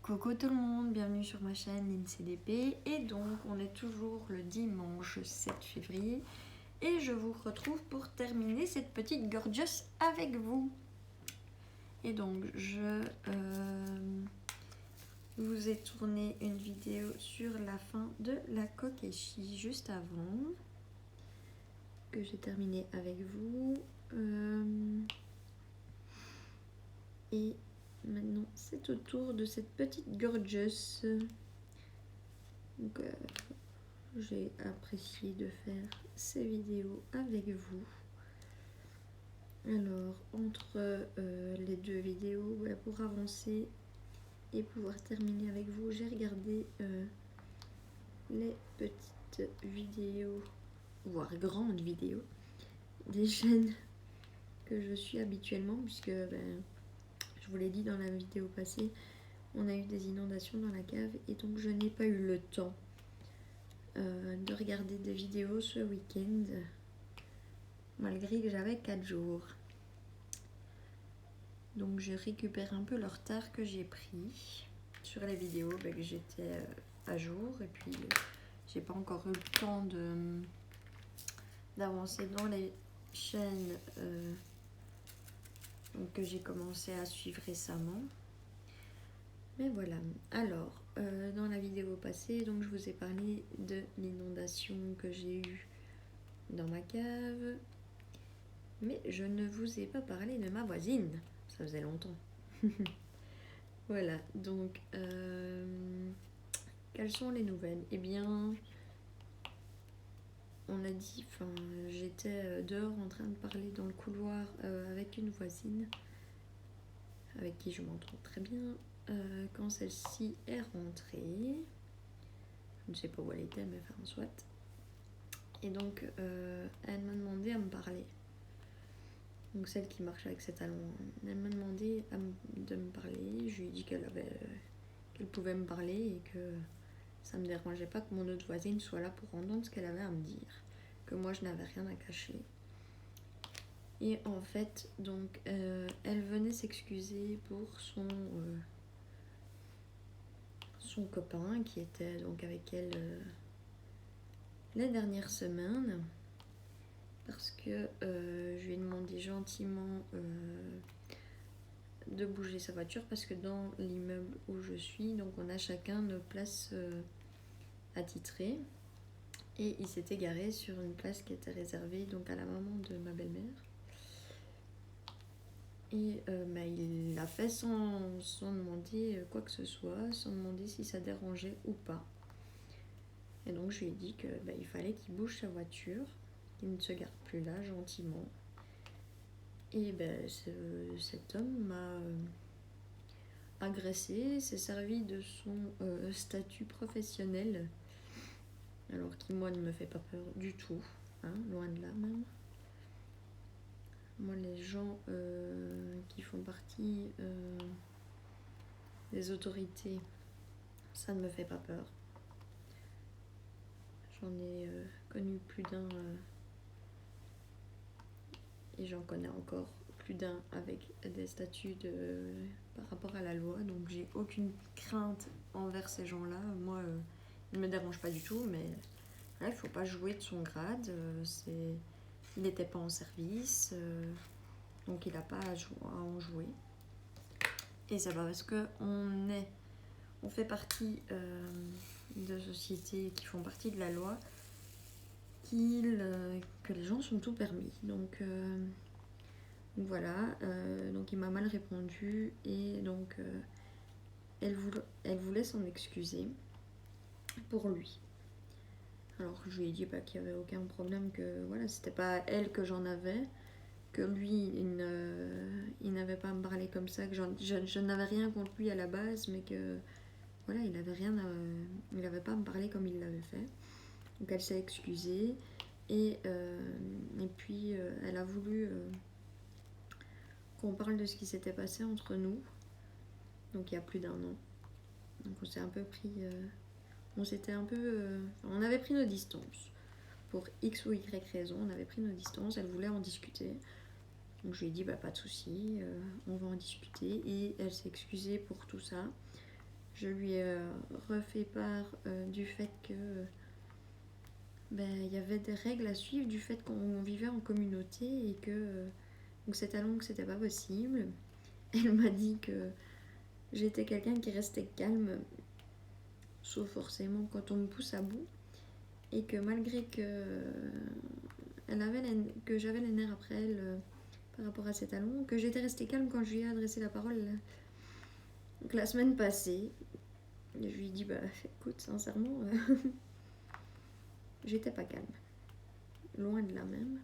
Coucou tout le monde, bienvenue sur ma chaîne LinCDP et donc on est toujours le dimanche 7 février et je vous retrouve pour terminer cette petite gorgeous avec vous. Et donc je vous ai tourné une vidéo sur la fin de la Kokeshi juste avant que j'ai terminé avec vous et maintenant c'est au tour de cette petite gorgeous. Donc, j'ai apprécié de faire ces vidéos avec vous. Alors, entre les deux vidéos, pour avancer et pouvoir terminer avec vous, j'ai regardé les petites vidéos, voire grandes vidéos, des chaînes que je suis habituellement, puisque je vous l'ai dit dans la vidéo passée, on a eu des inondations dans la cave et donc je n'ai pas eu le temps de regarder des vidéos ce week-end, malgré que j'avais 4 jours. Donc je récupère un peu le retard que j'ai pris sur les vidéos, que j'étais à jour, et puis j'ai pas encore eu le temps d'avancer dans les chaînes que j'ai commencé à suivre récemment. Mais voilà, alors dans la vidéo passée, donc je vous ai parlé de l'inondation que j'ai eue dans ma cave, mais je ne vous ai pas parlé de ma voisine, ça faisait longtemps. Voilà, donc quelles sont les nouvelles? Eh bien, on a dit, j'étais dehors en train de parler dans le couloir avec une voisine avec qui je m'entends très bien. Quand celle-ci est rentrée, je ne sais pas où elle était, mais enfin soit. Et donc elle m'a demandé à me parler. Donc celle qui marche avec ses talons, elle m'a demandé de me parler. Je lui ai dit qu'elle pouvait me parler et que ça me dérangeait pas que mon autre voisine soit là pour entendre ce qu'elle avait à me dire, que moi je n'avais rien à cacher. Et en fait, donc elle venait s'excuser pour son copain qui était donc avec elle la dernière semaine, parce que je lui ai demandé gentiment de bouger sa voiture, parce que dans l'immeuble où je suis, donc on a chacun nos places attitrées, et il s'était garé sur une place qui était réservée donc à la maman de ma belle-mère. Et il l'a fait sans demander quoi que ce soit, sans demander si ça dérangeait ou pas. Et donc je lui ai dit que il fallait qu'il bouge sa voiture, qu'il ne se garde plus là gentiment. Et cet homme m'a agressé, s'est servi de son statut professionnel, alors qui moi ne me fait pas peur du tout, hein, loin de là même. Moi, les gens qui font partie des autorités, ça ne me fait pas peur. J'en ai connu plus d'un et j'en connais encore plus d'un avec des statuts par rapport à la loi. Donc j'ai aucune crainte envers ces gens-là. Moi, ils ne me dérangent pas du tout, mais il ne faut pas jouer de son grade. Il n'était pas en service, donc il n'a pas à en jouer. Et c'est pas parce qu'on fait partie de sociétés qui font partie de la loi que les gens sont tout permis. Donc voilà, donc il m'a mal répondu et donc elle voulait s'en excuser pour lui. Alors je lui ai dit qu'il n'y avait aucun problème, que voilà, c'était pas elle que j'en avais, que lui il n'avait pas à me parler comme ça, que je n'avais rien contre lui à la base, mais que voilà, il n'avait pas à me parler comme il l'avait fait. Donc elle s'est excusée et puis elle a voulu qu'on parle de ce qui s'était passé entre nous, donc il y a plus d'un an. Donc on s'est un peu pris, on avait pris nos distances. Pour X ou Y raison, on avait pris nos distances, elle voulait en discuter. Donc je lui ai dit pas de souci, on va en discuter, et elle s'est excusée pour tout ça. je lui ai refait part du fait que il y avait des règles à suivre, du fait qu'on vivait en communauté et que donc c'est à Londres que c'était pas possible. Elle m'a dit que j'étais quelqu'un qui restait calme, sauf forcément quand on me pousse à bout, et que malgré que que j'avais les nerfs après elle par rapport à ces talons, que j'étais restée calme quand je lui ai adressé la parole donc, la semaine passée. Et je lui ai dit écoute, sincèrement, j'étais pas calme, loin de là même.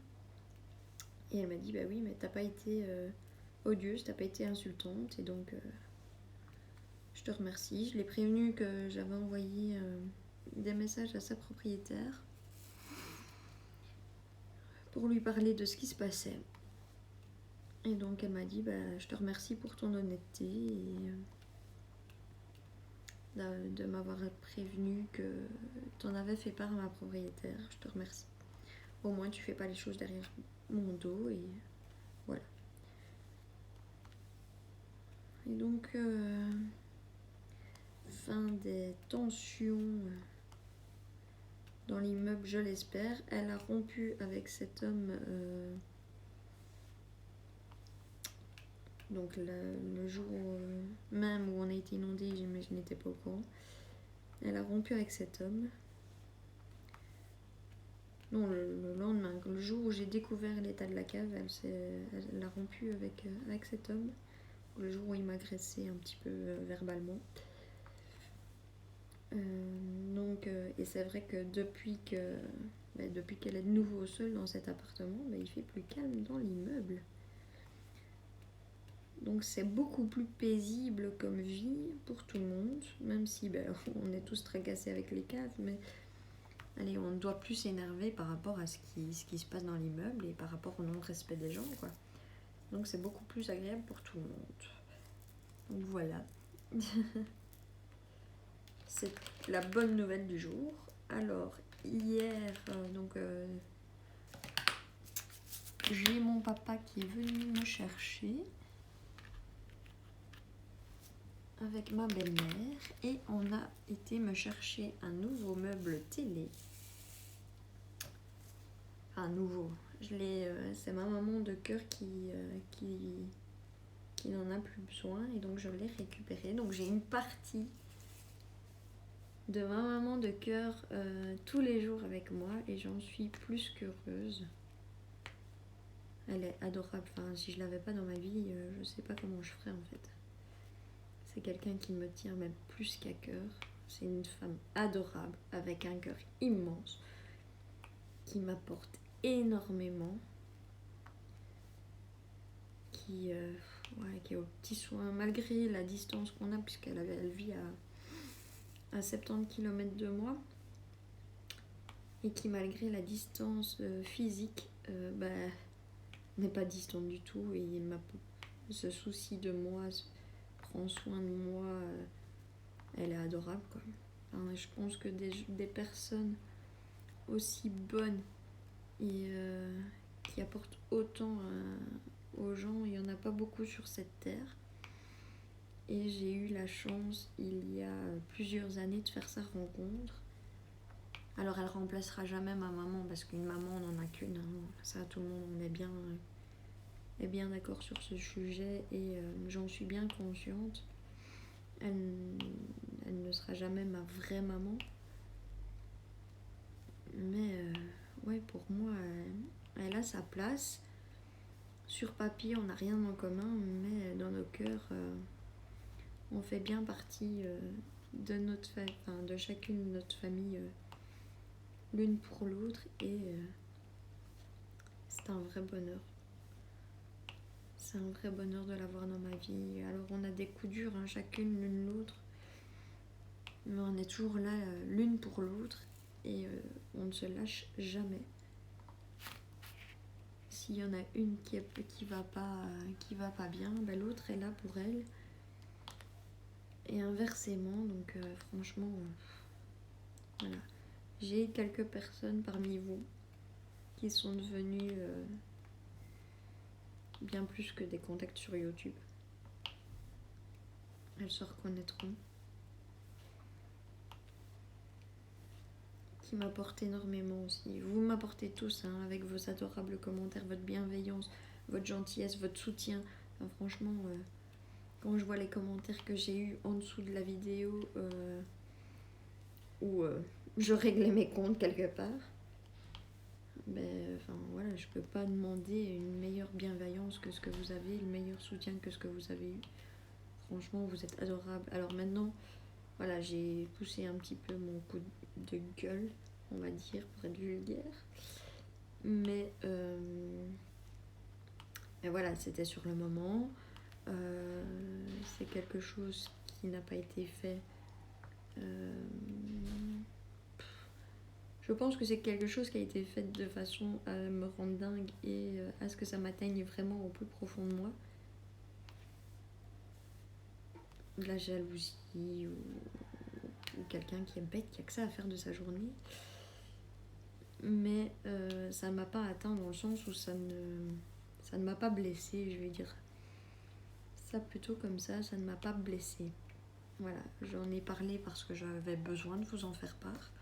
Et elle m'a dit oui, mais t'as pas été odieuse, t'as pas été insultante, et donc je te remercie. Je l'ai prévenue que j'avais envoyé des messages à sa propriétaire pour lui parler de ce qui se passait. Et donc elle m'a dit je te remercie pour ton honnêteté et de m'avoir prévenu que t'en avais fait part à ma propriétaire. Je te remercie. Au moins tu fais pas les choses derrière mon dos, et voilà. Et donc fin des tensions dans l'immeuble, je l'espère. Elle a rompu avec cet homme donc le jour même où on a été inondé, mais je n'étais pas au courant. Elle a rompu avec cet homme. Non, le lendemain, le jour où j'ai découvert l'état de la cave, elle a rompu avec cet homme. Le jour où il m'agressait un petit peu verbalement. Et c'est vrai que depuis qu'elle est de nouveau seule dans cet appartement, il fait plus calme dans l'immeuble. Donc c'est beaucoup plus paisible comme vie pour tout le monde, même si on est tous tracassés avec les caves, mais allez, on ne doit plus s'énerver par rapport à ce qui se passe dans l'immeuble et par rapport au non-respect des gens, quoi. Donc c'est beaucoup plus agréable pour tout le monde. Donc voilà. C'est la bonne nouvelle du jour. Alors, hier, j'ai mon papa qui est venu me chercher avec ma belle-mère et on a été me chercher un nouveau meuble télé. Enfin, nouveau. C'est ma maman de cœur qui n'en a plus besoin et donc je l'ai récupéré. Donc j'ai une partie de ma maman de cœur tous les jours avec moi et j'en suis plus qu'heureuse. Elle est adorable. Enfin, si je l'avais pas dans ma vie, je sais pas comment je ferais en fait. C'est quelqu'un qui me tient même plus qu'à cœur. C'est une femme adorable avec un cœur immense qui m'apporte énormément, qui est aux petits soins malgré la distance qu'on a puisqu'elle vit à 70 km de moi et qui malgré la distance physique n'est pas distante du tout et se soucie de moi, prend soin de moi, elle est adorable quoi. Enfin, je pense que des personnes aussi bonnes et qui apportent autant aux gens, il n'y en a pas beaucoup sur cette terre. Et j'ai eu la chance il y a plusieurs années de faire sa rencontre. Alors elle remplacera jamais ma maman parce qu'une maman on n'en a qu'une, hein. Ça tout le monde on est bien d'accord sur ce sujet et j'en suis bien consciente. Elle ne sera jamais ma vraie maman. Mais pour moi elle a sa place. Sur papier on n'a rien en commun, mais dans nos cœurs on fait bien partie de chacune de notre famille l'une pour l'autre et c'est un vrai bonheur. C'est un vrai bonheur de l'avoir dans ma vie. Alors on a des coups durs, hein, chacune l'une l'autre, mais on est toujours là l'une pour l'autre et on ne se lâche jamais. S'il y en a une qui va pas bien, l'autre est là pour elle. Et inversement, donc franchement, voilà. J'ai quelques personnes parmi vous qui sont devenues bien plus que des contacts sur YouTube. Elles se reconnaîtront. qui m'apporte énormément aussi. Vous m'apportez tous, hein, avec vos adorables commentaires, votre bienveillance, votre gentillesse, votre soutien. Enfin, franchement, quand je vois les commentaires que j'ai eus en dessous de la vidéo où je réglais mes comptes quelque part, ben, enfin, voilà, je peux pas demander une meilleure bienveillance que ce que vous avez, le meilleur soutien que ce que vous avez eu. Franchement, vous êtes adorables. Alors maintenant, voilà, j'ai poussé un petit peu mon coup de gueule, on va dire, pour être vulgaire. Mais voilà, c'était sur le moment. C'est quelque chose qui n'a pas été fait. Je pense que c'est quelque chose qui a été fait de façon à me rendre dingue et à ce que ça m'atteigne vraiment au plus profond de moi. De la jalousie ou quelqu'un qui est bête, qui a que ça à faire de sa journée. Mais ça ne m'a pas atteint dans le sens où ça ne m'a pas blessée, je vais dire ça plutôt comme ça ne m'a pas blessée. Voilà, j'en ai parlé parce que j'avais besoin de vous en faire part.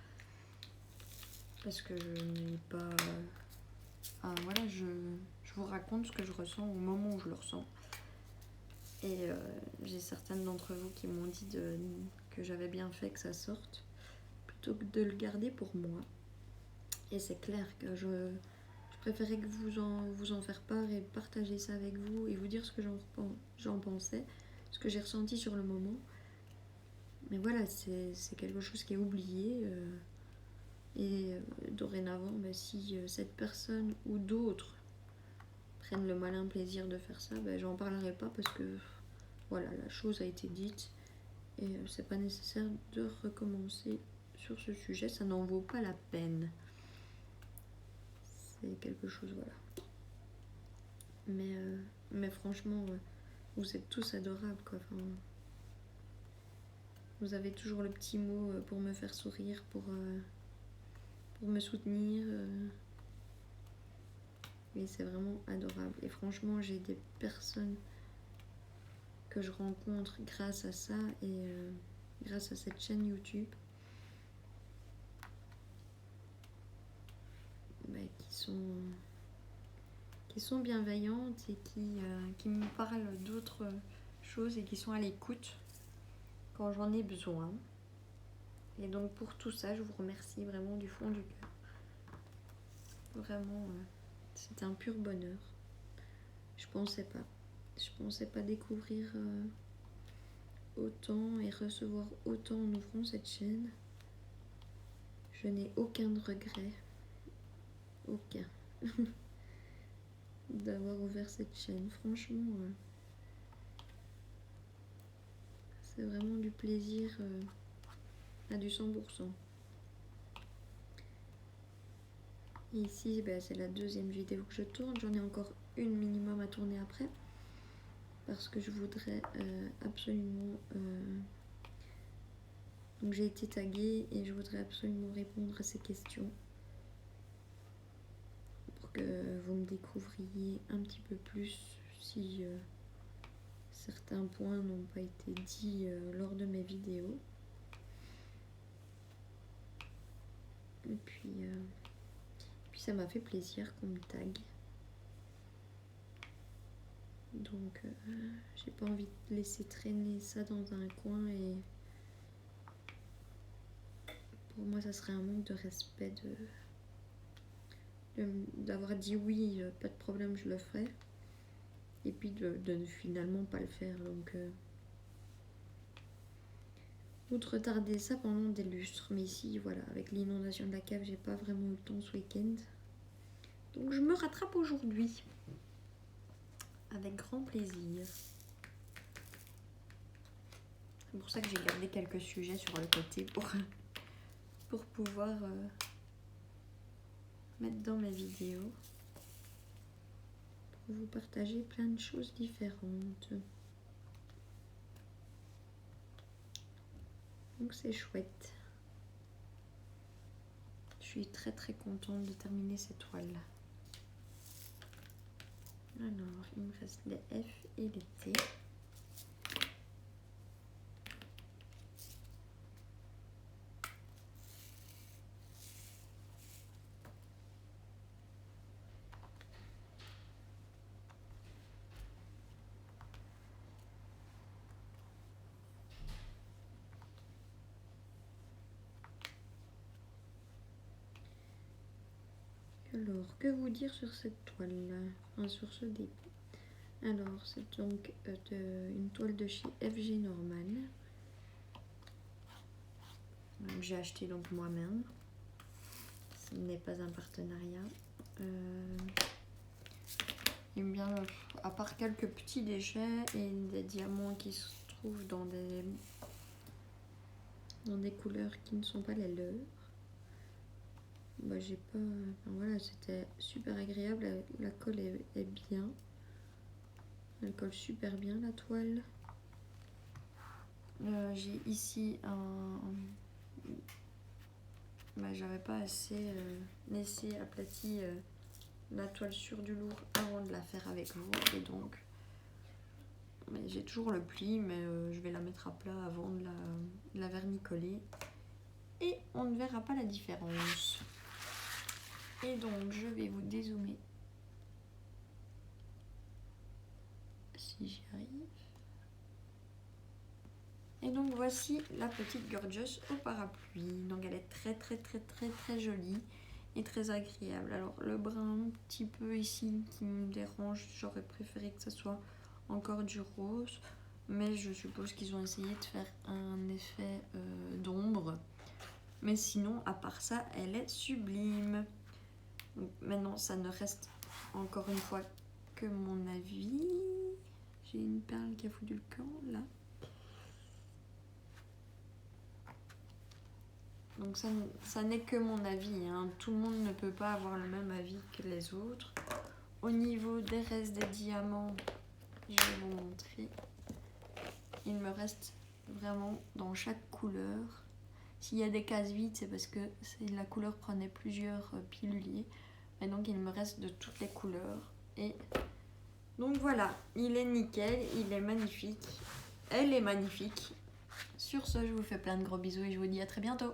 Parce que je n'ai pas... Enfin, voilà, je vous raconte ce que je ressens au moment où je le ressens. Et j'ai certaines d'entre vous qui m'ont dit que j'avais bien fait que ça sorte, plutôt que de le garder pour moi. Et c'est clair que je préférais que vous en faire part et partager ça avec vous et vous dire ce que j'en pensais, ce que j'ai ressenti sur le moment. Mais voilà, c'est quelque chose qui est oublié. Et dorénavant, ben, si cette personne ou d'autres prennent le malin plaisir de faire ça, ben, j'en parlerai pas parce que voilà, la chose a été dite et c'est pas nécessaire de recommencer sur ce sujet, ça n'en vaut pas la peine. C'est quelque chose, voilà. Mais franchement, vous êtes tous adorables, quoi. Enfin, vous avez toujours le petit mot pour me faire sourire, pour me soutenir. Et c'est vraiment adorable. Et franchement, j'ai des personnes que je rencontre grâce à ça et grâce à cette chaîne YouTube qui sont bienveillantes et qui me parlent d'autres choses et qui sont à l'écoute quand j'en ai besoin. Et donc pour tout ça, je vous remercie vraiment du fond du cœur. Vraiment, c'est un pur bonheur. Je pensais pas découvrir autant et recevoir autant en ouvrant cette chaîne. Je n'ai aucun regret, aucun, d'avoir ouvert cette chaîne. Franchement, c'est vraiment du plaisir à du 100%. Et ici, ben, c'est la deuxième vidéo que je tourne. J'en ai encore une minimum à tourner après. Parce que je voudrais absolument... Donc j'ai été taguée et je voudrais absolument répondre à ces questions. Pour que vous me découvriez un petit peu plus si certains points n'ont pas été dits lors de mes vidéos. Et puis ça m'a fait plaisir qu'on me tague. Donc j'ai pas envie de laisser traîner ça dans un coin et pour moi ça serait un manque de respect d'avoir dit oui, pas de problème, je le ferai, et puis de finalement pas le faire. Donc ou de retarder ça pendant des lustres. Mais ici, voilà, avec l'inondation de la cave, j'ai pas vraiment eu le temps ce week-end. Donc je me rattrape aujourd'hui. Avec grand plaisir. C'est pour ça que j'ai gardé quelques sujets sur le côté pour pouvoir mettre dans mes vidéos. Pour vous partager plein de choses différentes. Donc c'est chouette. Je suis très très contente de terminer cette toile. Alors, il me reste les F et les T. Alors, que vous dire sur cette toile, enfin, sur ce début? Alors, c'est donc une toile de chez FG Norman. J'ai acheté donc moi-même. Ce n'est pas un partenariat. Et bien, à part quelques petits déchets et des diamants qui se trouvent dans des couleurs qui ne sont pas les leurs, bah, j'ai pas. Enfin, voilà, c'était super agréable. La colle est bien. Elle colle super bien la toile. J'ai ici un. Bah, j'avais pas assez laissé aplati la toile sur du lourd avant de la faire avec vous, et donc j'ai toujours le pli, mais je vais la mettre à plat avant de la vernicoller et on ne verra pas la différence. Et donc je vais vous dézoomer si j'y arrive. Et donc voici la petite Gorgeous au parapluie. Donc elle est très très très très très jolie et très agréable. Alors le brun un petit peu ici qui me dérange, j'aurais préféré que ce soit encore du rose, mais je suppose qu'ils ont essayé de faire un effet d'ombre. Mais sinon, à part ça, elle est sublime. Donc maintenant, ça ne reste encore une fois que mon avis. J'ai une perle qui a foutu le camp là. Donc ça n'est que mon avis, hein. Tout le monde ne peut pas avoir le même avis que les autres. Au niveau des restes des diamants, je vais vous montrer. Il me reste vraiment dans chaque couleur. S'il y a des cases vides, c'est parce que la couleur prenait plusieurs piluliers. Et donc il me reste de toutes les couleurs. Et donc voilà, il est nickel, il est magnifique. Elle est magnifique. Sur ce, je vous fais plein de gros bisous et je vous dis à très bientôt.